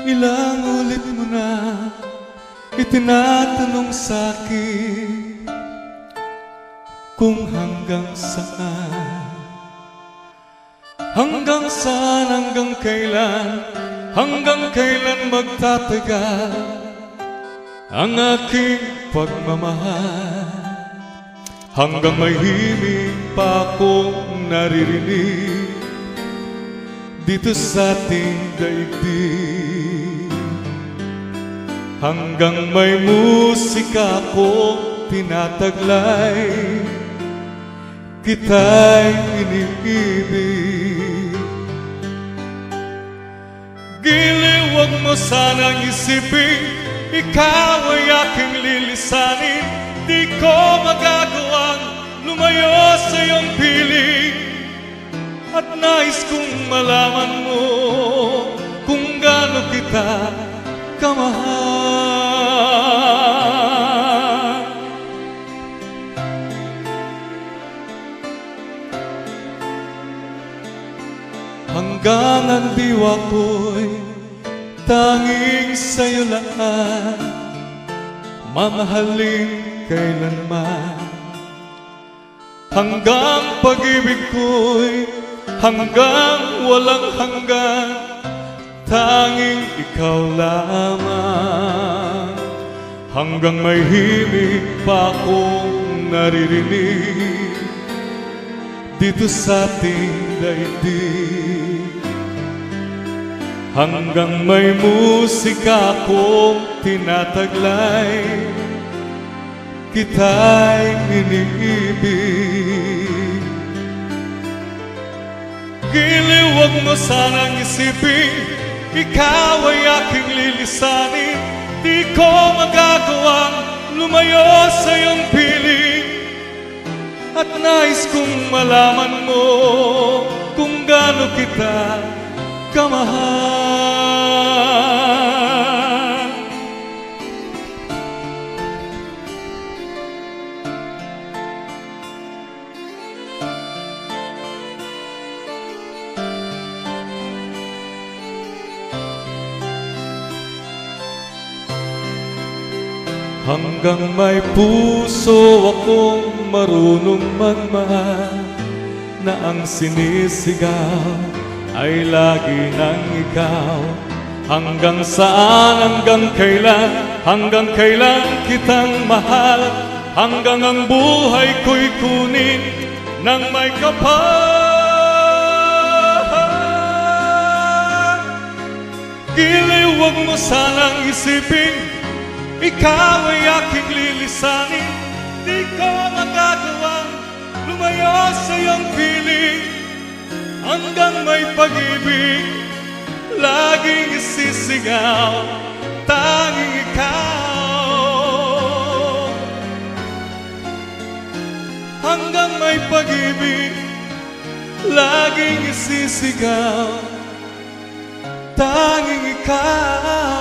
Ilang ulit mo na itinatanong sa'kin kung hanggang saan, hanggang kailan magtatagal ang aking pagmamahal. Hanggang may himig pa akong naririnig dito sa ating daigdig, hanggang may musika akong tinataglay, kita'y iniibig. Giliw, wag mo sanang isipin ikaw ay aking lilisanin. Di ko magagawang lumayo sa iyong piling, at nais kong malaman mo kung gaano kita kamahal. Hanggang ang diwa ko'y tanging sa'yo lang, mamahalin kailanman. Hanggang pag-ibig ko'y hanggang walang hanggan, tanging ikaw lamang. Hanggang may himig pa akong naririnig dito sa ating daigdig, hanggang may musika akong tinataglay, kita'y iniibig. Giliw, wag mo sanang isipin ikaw ay aking lilisanin. Di ko magagawang lumayo sa iyong piling, at nais kong malaman mo kung gaano kita kamahal. Hanggang may puso akong marunong magmahal, na ang sinisigaw ay lagi ng ikaw. Hanggang saan, hanggang kailan kitang mahal, hanggang ang buhay ko'y kunin ng may kapal. Giliw, wag mo sanang isipin ikaw ay aking lilisanin. Di ko magagawang lumayo sa iyong piling, hanggang may pag-ibig laging isisigaw, tanging ikaw. Hanggang may pag-ibig laging isisigaw, tanging ikaw.